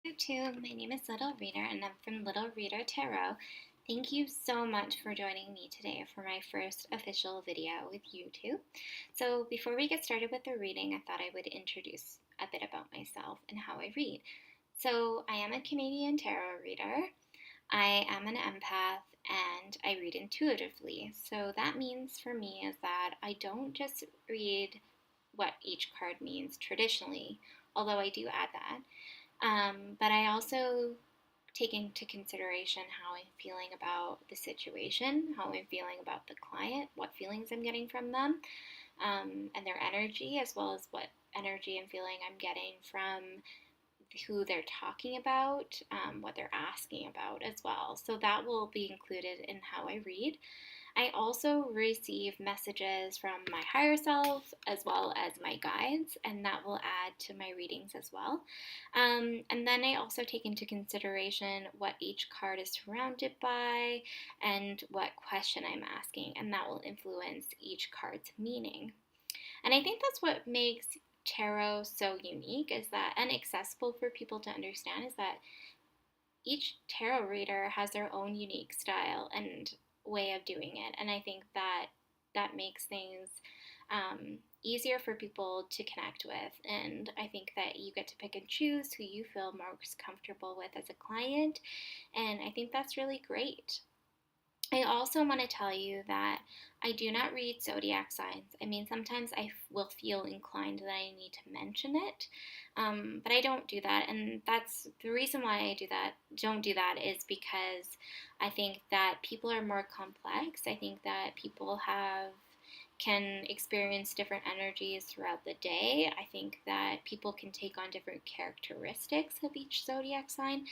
YouTube, my name is Little Reader and I'm from Littlereadertarot. Thank you so much for joining me today for my first official video with YouTube. So before we get started with the reading, I thought I would introduce a bit about myself and how I read. So I am a Canadian tarot reader. I am an empath and I read intuitively. So that means for me is that I don't just read what each card means traditionally, although I do add that. But I also take into consideration how I'm feeling about the situation, how I'm feeling about the client, what feelings I'm getting from them, and their energy, as well as what energy and feeling I'm getting from who they're talking about, what they're asking about as well. So that will be included in how I read. I also receive messages from my higher self as well as my guides, and that will add to my readings as well. And then I also take into consideration what each card is surrounded by and what question I'm asking, and that will influence each card's meaning. And I think that's what makes tarot so unique is that and accessible for people to understand is that each tarot reader has their own unique style and way of doing it. And I think that makes things easier for people to connect with. And I think that you get to pick and choose who you feel most comfortable with as a client. And I think that's really great. I also want to tell you that I do not read zodiac signs. I mean, sometimes I will feel inclined that I need to mention it, but I don't do that. And that's the reason why don't do that is because I think that people are more complex. I think that people can experience different energies throughout the day. I think that people can take on different characteristics of each zodiac sign.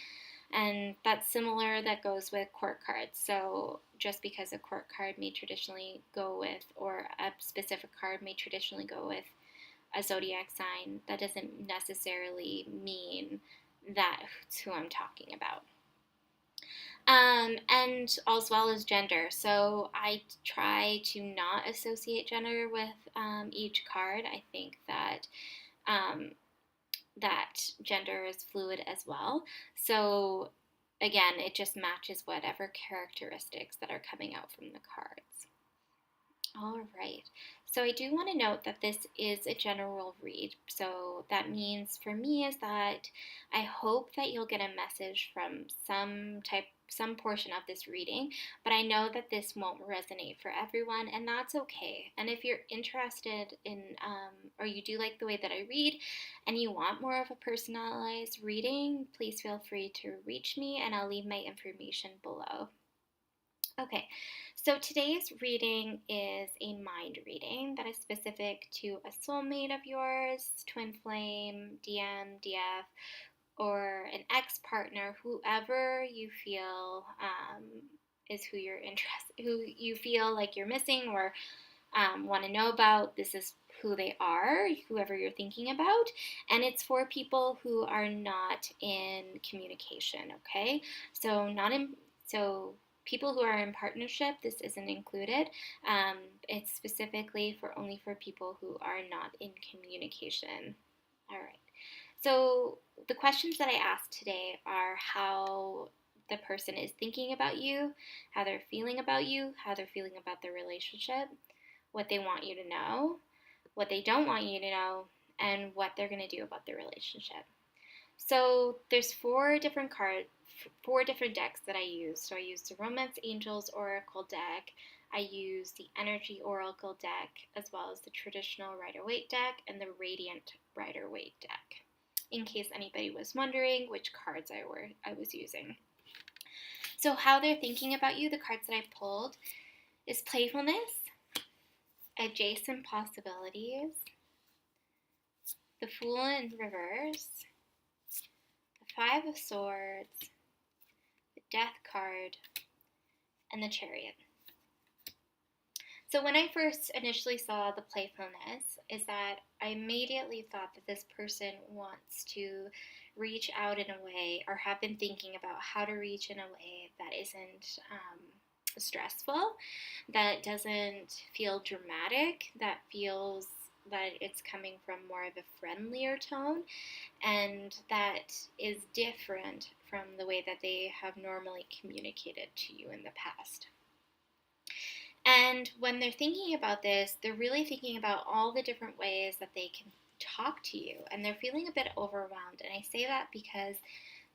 And that's similar, that goes with court cards. So just because a court card may traditionally go with, or a specific card may traditionally go with a zodiac sign, that doesn't necessarily mean that's who I'm talking about. And as well as gender. So I try to not associate gender with each card. I think that that gender is fluid as well. So again, it just matches whatever characteristics that are coming out from the cards. All right. So I do want to note that this is a general read. So that means for me is that I hope that you'll get a message from some portion of this reading, but I know that this won't resonate for everyone, and that's okay. And if you're interested in, or you do like the way that I read, and you want more of a personalized reading, please feel free to reach me, and I'll leave my information below. Okay, so today's reading is a mind reading that is specific to a soulmate of yours, twin flame, DM, DF, or an ex-partner, whoever you feel is who you feel like you're missing or want to know about. This is who they are, whoever you're thinking about, and it's for people who are not in communication. Okay, so people who are in partnership, this isn't included. It's specifically only for people who are not in communication. All right. So the questions that I asked today are how the person is thinking about you, how they're feeling about you, how they're feeling about their relationship, what they want you to know, what they don't want you to know, and what they're going to do about the relationship. So there's four different decks that I use. So I use the Romance Angels Oracle deck, I use the Energy Oracle deck, as well as the traditional Rider-Waite deck and the Radiant Rider-Waite deck, in case anybody was wondering which cards I was using. So how they're thinking about you, the cards that I've pulled, is playfulness, adjacent possibilities, the Fool in reverse, the Five of Swords, the Death card, and the Chariot. So when I first initially saw the playfulness, is that I immediately thought that this person wants to reach out in a way, or have been thinking about how to reach in a way that isn't stressful, that doesn't feel dramatic, that feels that it's coming from more of a friendlier tone, and that is different from the way that they have normally communicated to you in the past. And when they're thinking about this, they're really thinking about all the different ways that they can talk to you, and they're feeling a bit overwhelmed. And I say that because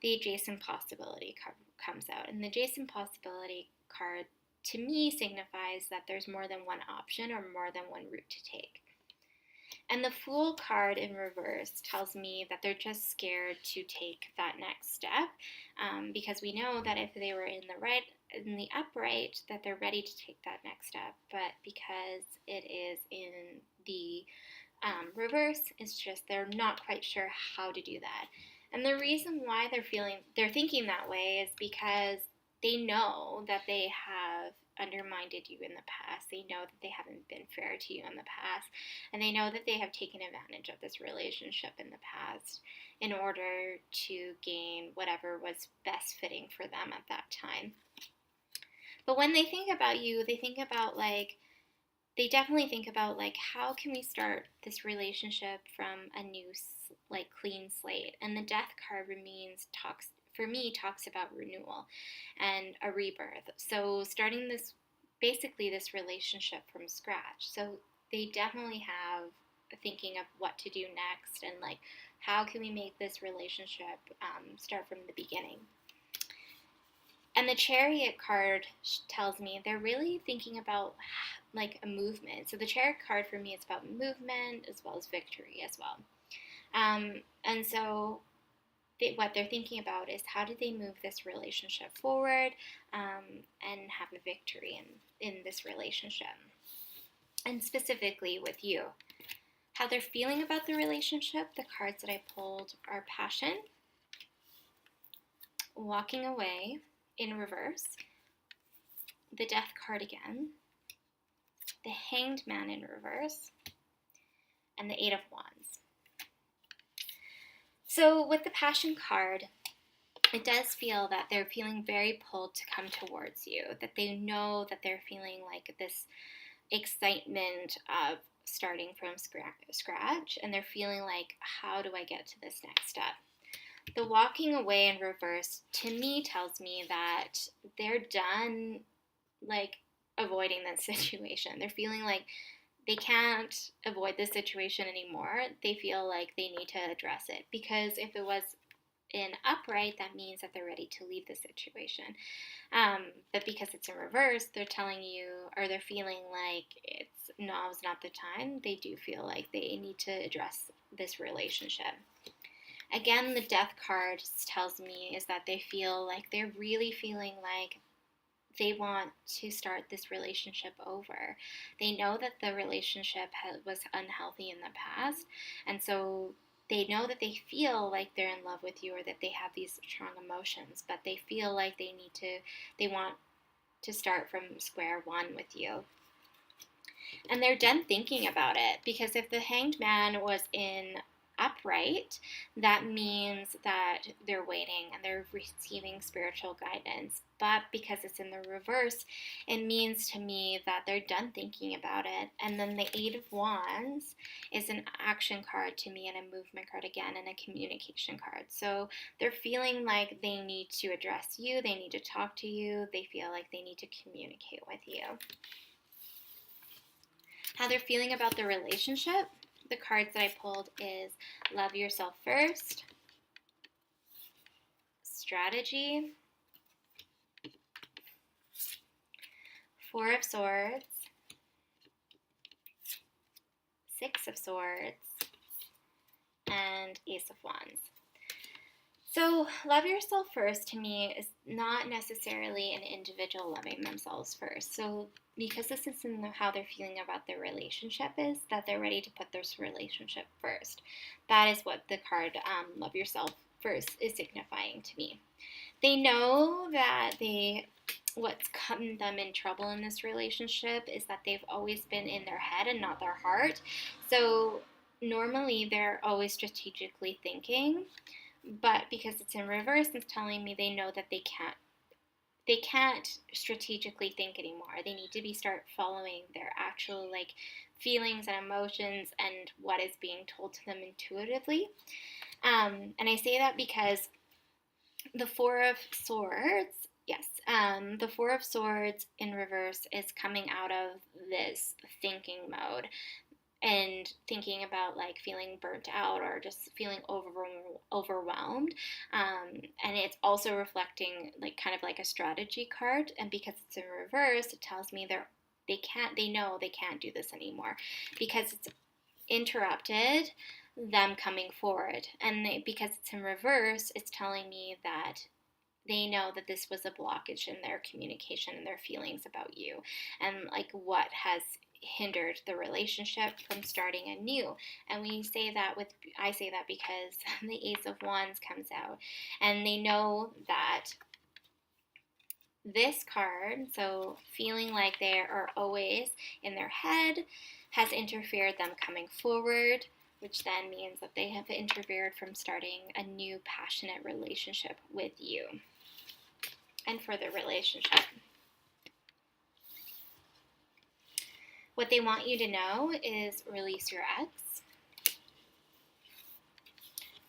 the adjacent possibility card comes out, and the adjacent possibility card to me signifies that there's more than one option or more than one route to take. And the Fool card in reverse tells me that they're just scared to take that next step, because we know that if they were in the upright, that they're ready to take that next step. But because it is in the reverse, it's just they're not quite sure how to do that. And the reason why they're thinking that way is because they know that they have undermined you in the past. They know that they haven't been fair to you in the past, and they know that they have taken advantage of this relationship in the past in order to gain whatever was best fitting for them at that time. But when they think about you, they definitely think about how can we start this relationship from a new clean slate. And the Death card talks about renewal and a rebirth. So starting this relationship from scratch. So they definitely have thinking of what to do next, and how can we make this relationship start from the beginning. And the Chariot card tells me they're really thinking about a movement. So the Chariot card for me is about movement as well as victory as well. And so what they're thinking about is how do they move this relationship forward, and have a victory in this relationship. And specifically with you, how they're feeling about the relationship, the cards that I pulled are passion, walking away in reverse, the Death card again, the Hanged Man in reverse, and the Eight of Wands. So with the Passion card, it does feel that they're feeling very pulled to come towards you, that they know that they're feeling this excitement of starting from scratch, and they're feeling how do I get to this next step? The walking away in reverse to me tells me that they're done avoiding this situation. They're feeling they can't avoid this situation anymore. They feel like they need to address it, because if it was in upright, that means that they're ready to leave the situation. But because it's in reverse, they're telling you, or they're feeling now's not the time. They do feel like they need to address this relationship. Again, the Death card tells me is that they feel they're really feeling they want to start this relationship over. They know that the relationship was unhealthy in the past, and so they know that they feel like they're in love with you, or that they have these strong emotions, but they feel like they want to start from square one with you. And they're done thinking about it, because if the Hanged Man was in upright, that means that they're waiting and they're receiving spiritual guidance. But because it's in the reverse, it means to me that they're done thinking about it. And then the Eight of Wands is an action card to me, and a movement card again, and a communication card. So they're feeling like they need to address you, they need to talk to you, they feel like they need to communicate with you. How they're feeling about the relationship, the cards that I pulled is Love Yourself First, Strategy, Four of Swords, Six of Swords, and Ace of Wands. So love yourself first to me is not necessarily an individual loving themselves first. So because this is in how they're feeling about their relationship, is that they're ready to put this relationship first. That is what the card Love Yourself First is signifying to me. They know that what's gotten them in trouble in this relationship is that they've always been in their head and not their heart. So normally they're always strategically thinking, but because it's in reverse, it's telling me they know that they can't they can't strategically think anymore. They need to start following their actual like feelings and emotions and what is being told to them intuitively. And I say that because the Four of Swords, yes, the Four of Swords in reverse is coming out of this thinking mode and thinking about like feeling burnt out or just feeling overwhelmed. And it's also reflecting like kind of like a strategy card. And because it's in reverse, it tells me they know they can't do this anymore because it's interrupted them coming forward. And because it's in reverse, it's telling me that they know that this was a blockage in their communication and their feelings about you, and like what has hindered the relationship from starting anew. And I say that because the Ace of Wands comes out, and they know that this card, so feeling like they are always in their head, has interfered them coming forward, which then means that they have interfered from starting a new passionate relationship with you and for the relationship. What they want you to know is release your ex.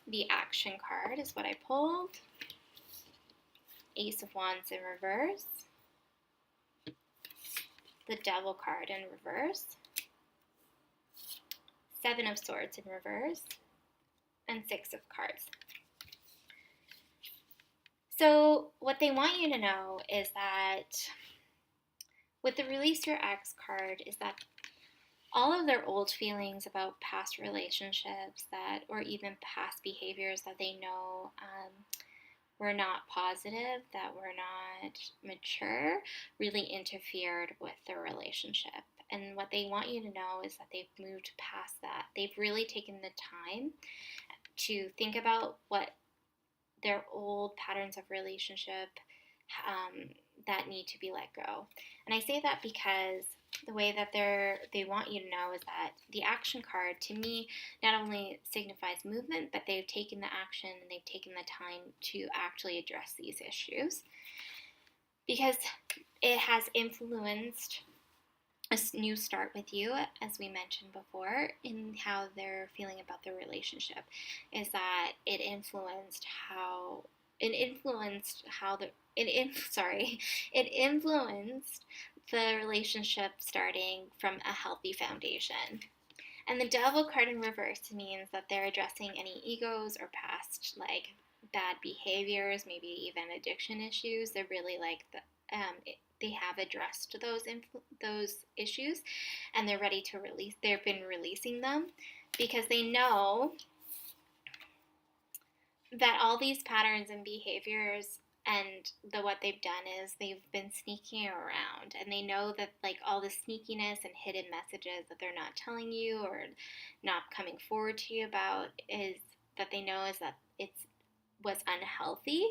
The action card is what I pulled. Ace of Wands in reverse. The Devil card in reverse. Seven of Swords in reverse. And Six of Cards. So what they want you to know is that with the Release Your Ex card is that all of their old feelings about past relationships or even past behaviors that they know were not positive, that were not mature, really interfered with their relationship. And what they want you to know is that they've moved past that. They've really taken the time to think about what their old patterns of relationship that need to be let go. And I say that because the way that they want you to know is that the action card, to me, not only signifies movement, but they've taken the action and they've taken the time to actually address these issues. Because it has influenced a new start with you, as we mentioned before, in how they're feeling about the relationship, is that it influenced the relationship starting from a healthy foundation. And the Devil card in reverse means that they're addressing any egos or past like bad behaviors, maybe even addiction issues. They're really like they have addressed those issues, and they're ready to release. They've been releasing them because they know that all these patterns and behaviors and what they've done is they've been sneaking around, and they know that like all the sneakiness and hidden messages that they're not telling you or not coming forward to you about is that they know is that was unhealthy,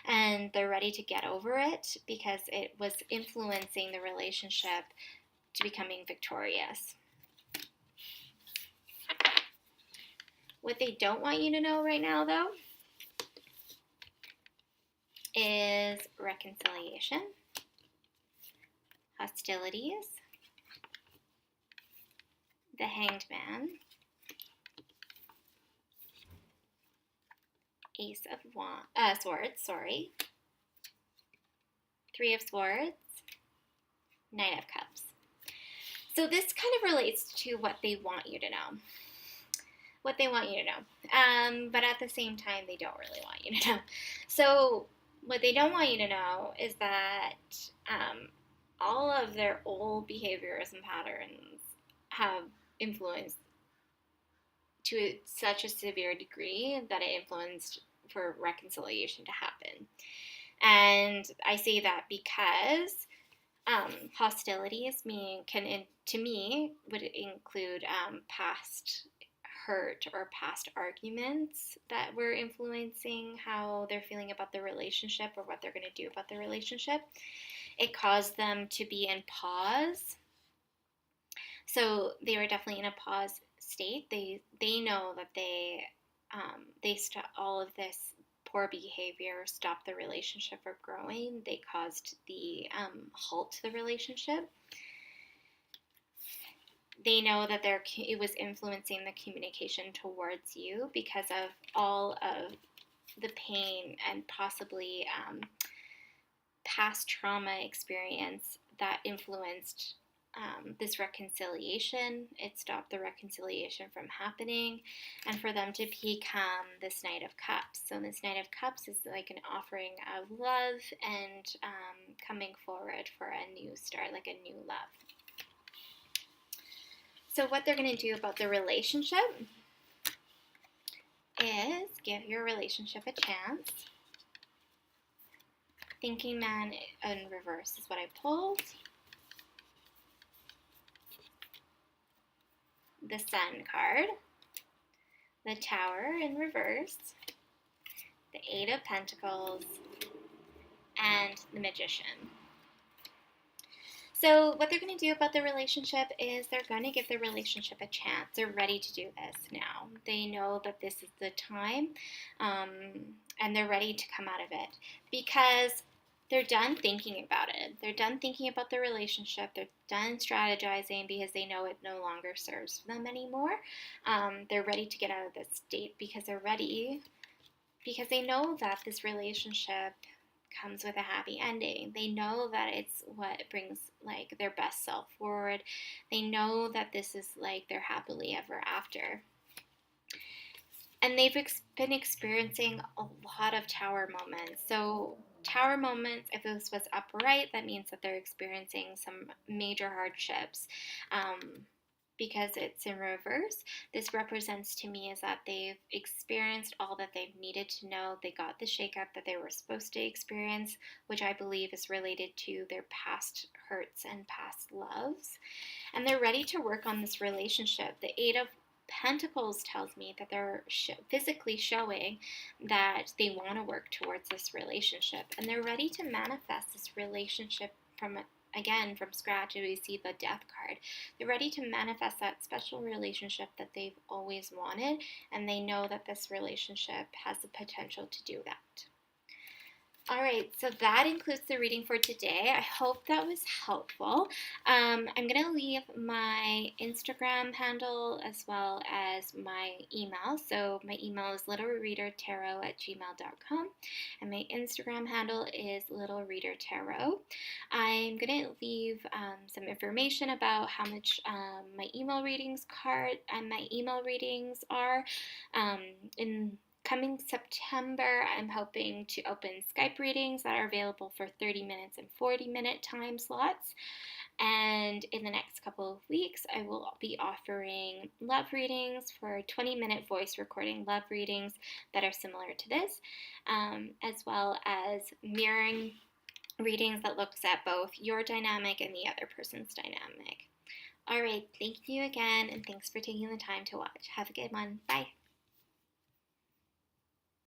and they're ready to get over it because it was influencing the relationship to becoming victorious. What they don't want you to know right now, though, is reconciliation, hostilities, the Hanged Man, Ace of Swords, Three of Swords, Knight of Cups. So this kind of relates to what they want you to know. What they want you to know. But at the same time, they don't really want you to know. So what they don't want you to know is that all of their old behaviors and patterns have influenced to such a severe degree that it influenced for reconciliation to happen. And I say that because hostilities to me would include past hurt or past arguments that were influencing how they're feeling about the relationship or what they're going to do about the relationship. It caused them to be in pause. So they were definitely in a pause state. They know that all of this poor behavior stopped the relationship from growing. They caused the halt to the relationship. They know that it was influencing the communication towards you because of all of the pain and possibly past trauma experience that influenced this reconciliation. It stopped the reconciliation from happening, and for them to become this Knight of Cups. So this Knight of Cups is like an offering of love and coming forward for a new start, like a new love. So what they're going to do about the relationship is give your relationship a chance. Thinking Man in reverse is what I pulled. The Sun card, the Tower in reverse, the Eight of Pentacles, and the Magician. So what they're going to do about the relationship is they're going to give the relationship a chance. They're ready to do this now. They know that this is the time, and they're ready to come out of it because they're done thinking about it. They're done thinking about the relationship. They're done strategizing because they know it no longer serves them anymore. They're ready to get out of this state because they're ready, because they know that this relationship comes with a happy ending. They know that it's what brings like their best self forward. They know that this is like their happily ever after. And they've been experiencing a lot of Tower moments. So Tower moments, if this was upright, that means that they're experiencing some major hardships. Because it's in reverse, this represents to me is that they've experienced all that they've needed to know. They got the shakeup that they were supposed to experience, which I believe is related to their past hurts and past loves. And they're ready to work on this relationship. The Eight of Pentacles tells me that they're physically showing that they want to work towards this relationship, and they're ready to manifest this relationship from scratch. We see the Death card. They're ready to manifest that special relationship that they've always wanted, and they know that this relationship has the potential to do that. Alright, so that includes the reading for today. I hope that was helpful. I'm going to leave my Instagram handle as well as my email. So my email is littlereadertarot@gmail.com, and my Instagram handle is littlereadertarot. I'm going to leave some information about how much my email readings are in coming September. I'm hoping to open Skype readings that are available for 30 minutes and 40-minute time slots. And in the next couple of weeks, I will be offering love readings for 20-minute voice recording love readings that are similar to this, as well as mirroring readings that looks at both your dynamic and the other person's dynamic. All right, thank you again, and thanks for taking the time to watch. Have a good one. Bye.